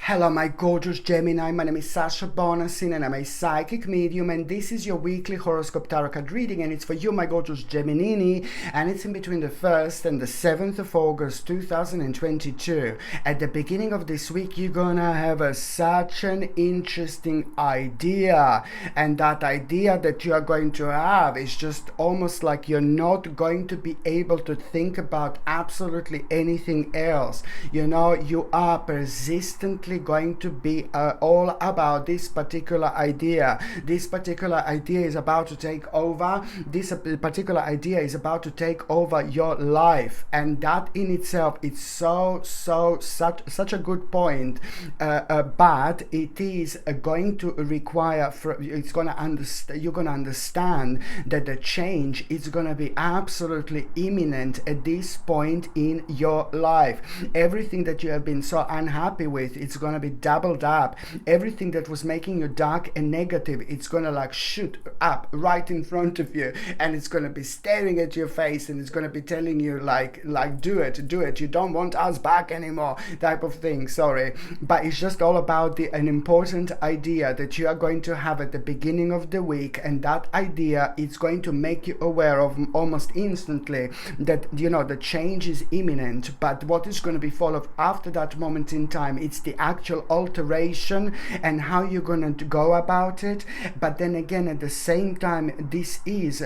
Hello, my gorgeous Gemini. My name is Sasha Bonasin and I'm a psychic medium, and this is your weekly horoscope tarot card reading, and it's for you, my gorgeous Geminini, and it's in between the 1st and the 7th of August 2022. At the beginning of this week, you're gonna have such an interesting idea, and that idea that you are going to have is just almost like you're not going to be able to think about absolutely anything else. You know, you are persistently going to be all about this particular idea. This particular idea is about to take over. This particular idea is about to take over your life, and that in itself is such a good point. But it is going to require. It's going to understand. You're going to understand that the change is going to be absolutely imminent at this point in your life. Everything that you have been so unhappy with, it's going to be doubled up. Everything that was making you dark and negative, it's going to like shoot up right in front of you, and it's going to be staring at your face, and it's going to be telling you like do it, you don't want us back anymore, type of thing. Sorry, but it's just all about an important idea that you are going to have at the beginning of the week, and that idea is going to make you aware of almost instantly that, you know, the change is imminent. But what is going to be followed after that moment in time, it's the actual alteration and how you're going to go about it. But then again, at the same time, this is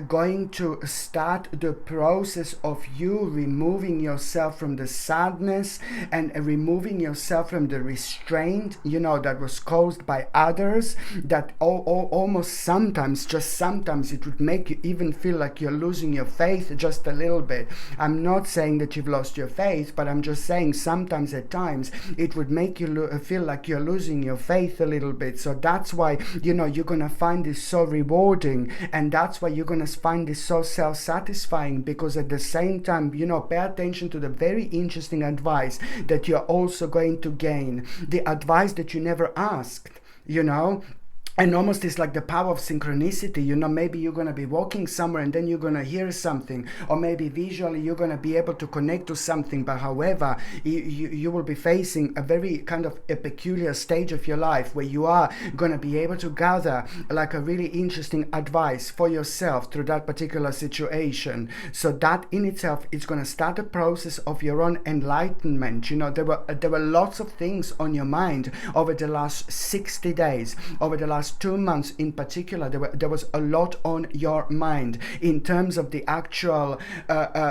going to start the process of you removing yourself from the sadness and removing yourself from the restraint, you know, that was caused by others, that almost sometimes, just sometimes, it would make you even feel like you're losing your faith just a little bit. I'm not saying that you've lost your faith, but I'm just saying sometimes at times it would make you feel like you're losing your faith a little bit. So that's why, you know, you're gonna find this so rewarding, and that's why you're gonna find this so self-satisfying, because at the same time, you know, pay attention to the very interesting advice that you're also going to gain, the advice that you never asked, you know. And almost it's like the power of synchronicity. You know, maybe you're going to be walking somewhere and then you're going to hear something, or maybe visually you're going to be able to connect to something. But however, you will be facing a very kind of a peculiar stage of your life where you are going to be able to gather like a really interesting advice for yourself through that particular situation. So that in itself is going to start a process of your own enlightenment. You know, there were lots of things on your mind over the last 60 days, over the last 2 months in particular. There was a lot on your mind in terms of the actual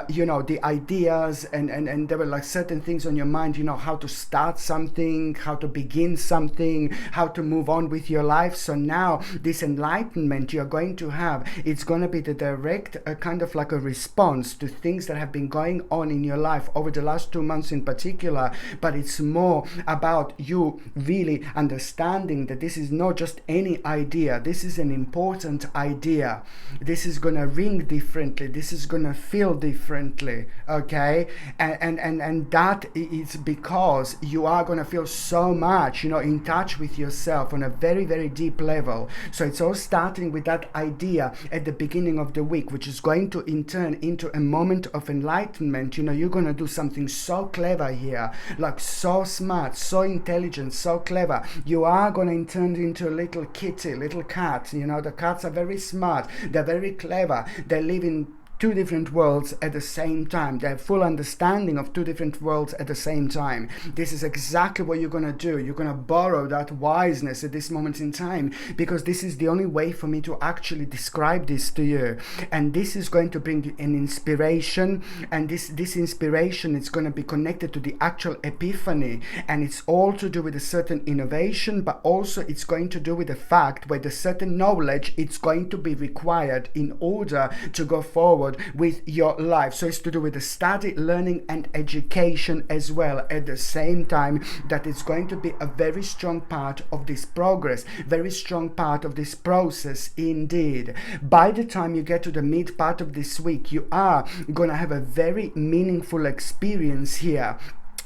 you know, the ideas, and there were like certain things on your mind, you know, how to start something, how to begin something, how to move on with your life. So now this enlightenment you're going to have, it's going to be the direct kind of like a response to things that have been going on in your life over the last 2 months in particular. But it's more about you really understanding that this is not just any idea. This is an important idea. This is gonna ring differently. This is gonna feel differently. Okay, and that is because you are gonna feel so much, you know, in touch with yourself on a very, very deep level. So it's all starting with that idea at the beginning of the week, which is going to in turn into a moment of enlightenment. You know, you're gonna do something so clever here, like so smart, so intelligent, so clever. You are gonna turn into a little kitty, little cat. You know, the cats are very smart, they're very clever, they live in two different worlds at the same time. They have full understanding of two different worlds at the same time. This is exactly what you're going to do. You're going to borrow that wiseness at this moment in time, because this is the only way for me to actually describe this to you. And this is going to bring you an inspiration, and this inspiration is going to be connected to the actual epiphany, and it's all to do with a certain innovation, but also it's going to do with the fact where the certain knowledge it's going to be required in order to go forward with your life. So it's to do with the study, learning and education as well at the same time. That is going to be a very strong part of this progress, very strong part of this process indeed. By the time you get to the mid part of this week, you are going to have a very meaningful experience here.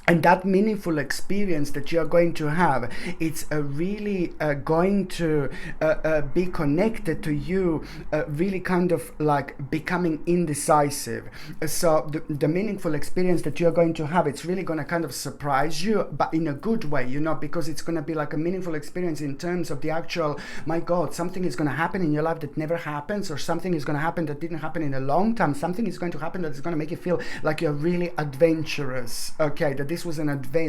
And that meaningful experience that you're going to have, it's really going to be connected to you really kind of like becoming indecisive. So the meaningful experience that you're going to have, it's really going to kind of surprise you, but in a good way, you know, because it's going to be like a meaningful experience in terms of the actual, my God, something is going to happen in your life that never happens, or something is going to happen that didn't happen in a long time. Something is going to happen that is going to make you feel like you're really adventurous. Okay, that this was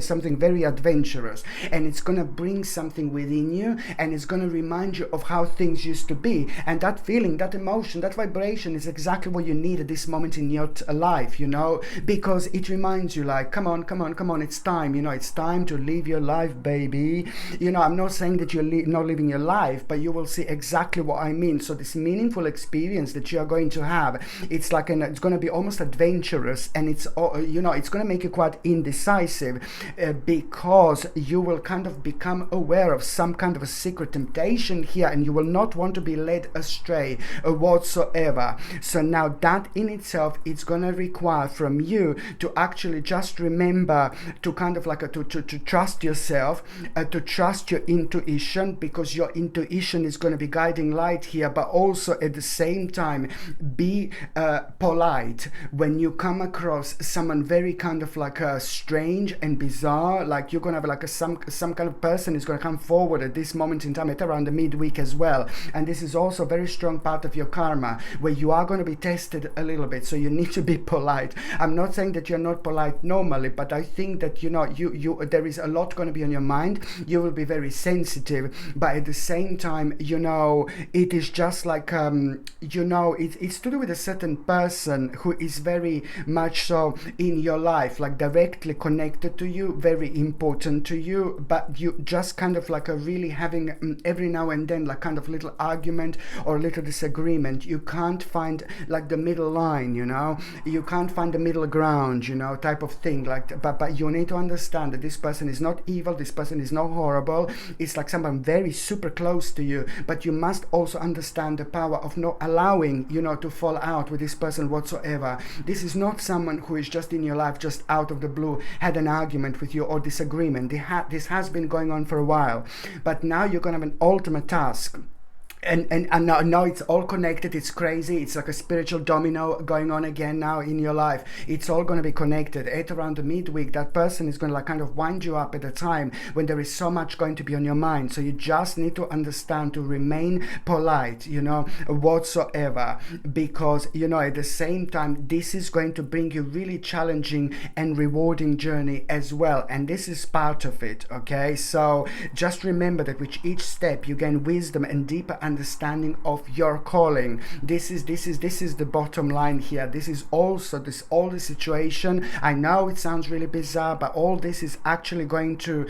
something very adventurous, and it's going to bring something within you, and it's going to remind you of how things used to be. And that feeling, that emotion, that vibration is exactly what you need at this moment in your life, you know, because it reminds you like, come on, it's time, you know, it's time to live your life, baby. You know, I'm not saying that you're not living your life, but you will see exactly what I mean. So this meaningful experience that you are going to have, it's like it's going to be almost adventurous, and it's, you know, it's going to make you quite indecisive, because you will kind of become aware of some kind of a secret temptation here, and you will not want to be led astray whatsoever. So now that in itself, it's going to require from you to actually just remember to kind of like to trust yourself, to trust your intuition, because your intuition is going to be guiding light here, but also at the same time be polite when you come across someone very kind of like strange and bizarre. Like you're gonna have like some kind of person is gonna come forward at this moment in time, at around the midweek as well. And this is also a very strong part of your karma, where you are going to be tested a little bit, so you need to be polite. I'm not saying that you're not polite normally, but I think that, you know, you there is a lot going to be on your mind. You will be very sensitive, but at the same time, you know, it is just like you know, it's to do with a certain person who is very much so in your life, like directly connected to you, very important to you, but you just kind of like really having every now and then like kind of little argument or little disagreement. You can't find like the middle line, you know, you can't find the middle ground, you know, type of thing. Like, but you need to understand that this person is not evil, this person is not horrible. It's like someone very super close to you, but you must also understand the power of not allowing, you know, to fall out with this person whatsoever. This is not someone who is just in your life, just out of the blue, had an argument with you or disagreement. This has been going on for a while, but now you're going to have an ultimate task. And now it's all connected. It's crazy. It's like a spiritual domino going on again now in your life. It's all going to be connected. At around the midweek, that person is going to like kind of wind you up at a time when there is so much going to be on your mind. So you just need to understand to remain polite, you know, whatsoever, because, you know, at the same time, this is going to bring you really challenging and rewarding journey as well. And this is part of it. Okay, so just remember that with each step you gain wisdom and deeper understanding of your calling. This is the bottom line here. This is also all the situation. I know it sounds really bizarre, but all this is actually going to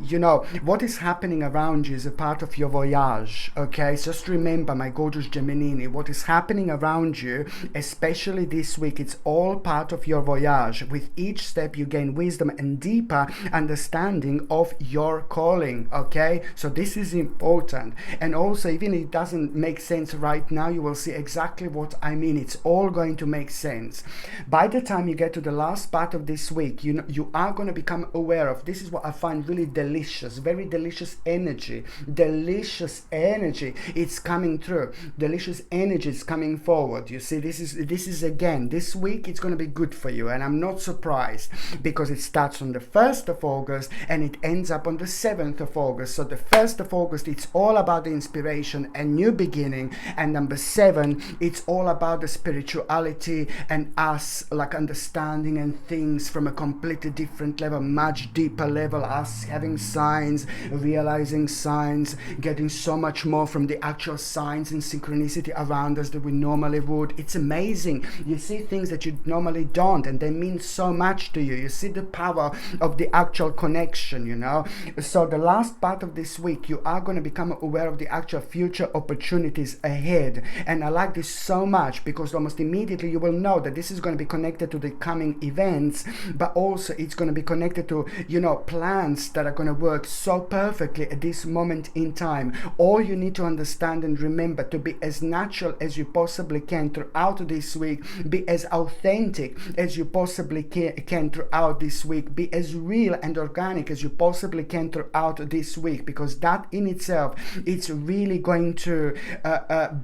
you know, what is happening around you is a part of your voyage. Okay, so just remember, my gorgeous Gemini, what is happening around you, especially this week, it's all part of your voyage. With each step you gain wisdom and deeper understanding of your calling. Okay, so this is important. And also, even if it doesn't make sense right now, you will see exactly what I mean. It's all going to make sense. By the time you get to the last part of this week, you know, you are going to become aware of, this is what I find really delicious, very delicious energy. Delicious energy. It's coming through. Delicious energy is coming forward. You see, this is again, this week it's going to be good for you. And I'm not surprised, because it starts on the 1st of August and it ends up on the 7th of August. So the 1st of August, it's all about the inspiration and new beginning, and number 7, it's all about the spirituality and us like understanding and things from a completely different level, much deeper level, us having signs, realizing signs, getting so much more from the actual signs and synchronicity around us that we normally would. It's amazing. You see things that you normally don't, and they mean so much to you. You see the power of the actual connection, you know. So the last part of this week, you are going to become aware aware of the actual future opportunities ahead. And I like this so much because almost immediately you will know that this is going to be connected to the coming events, but also it's going to be connected to, you know, plans that are going to work so perfectly at this moment in time. All you need to understand and remember to be as natural as you possibly can throughout this week, be as authentic as you possibly can throughout this week, be as real and organic as you possibly can throughout this week, because that in itself, it's really going to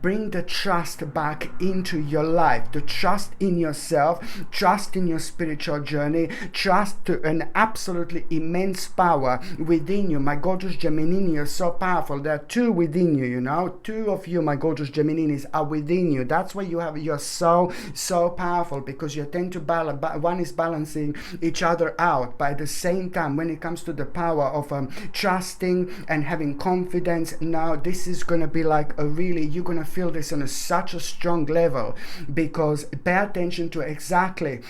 bring the trust back into your life, the trust in yourself, trust in your spiritual journey, trust to an absolutely immense power within you. My gorgeous Gemini, you're so powerful. There are two within you, you know, two of you, my gorgeous Geminis, are within you. That's why you're so powerful, because you tend to balance, one is balancing each other out. But at the same time, when it comes to the power of trusting and having confidence, now this is going to be like a really, you're going to feel this on such a strong level, because pay attention to exactly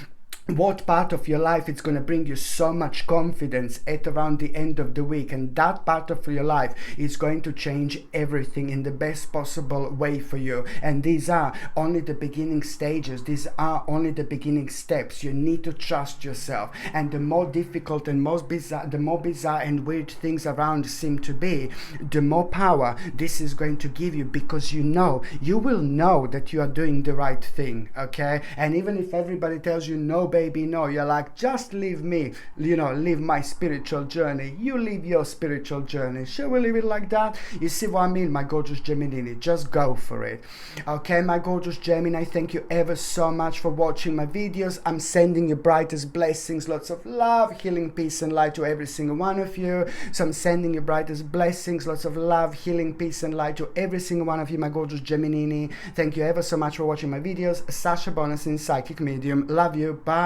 what part of your life is going to bring you so much confidence at around the end of the week. And that part of your life is going to change everything in the best possible way for you. And these are only the beginning stages. These are only the beginning steps. You need to trust yourself. And the more difficult and the more bizarre and weird things around seem to be, the more power this is going to give you, because you will know that you are doing the right thing. Okay? And even if everybody tells you no, baby, no, you're like, just leave me, you know, live my spiritual journey. You live your spiritual journey. Shall we leave it like that? You see what I mean, my gorgeous Gemini? Just go for it. Okay, my gorgeous Gemini, thank you ever so much for watching my videos. I'm sending you brightest blessings, lots of love, healing, peace and light to every single one of you. So I'm sending you brightest blessings, lots of love, healing, peace and light to every single one of you, my gorgeous Gemini. Thank you ever so much for watching my videos. Sasha Bonasin, psychic medium. Love you. Bye.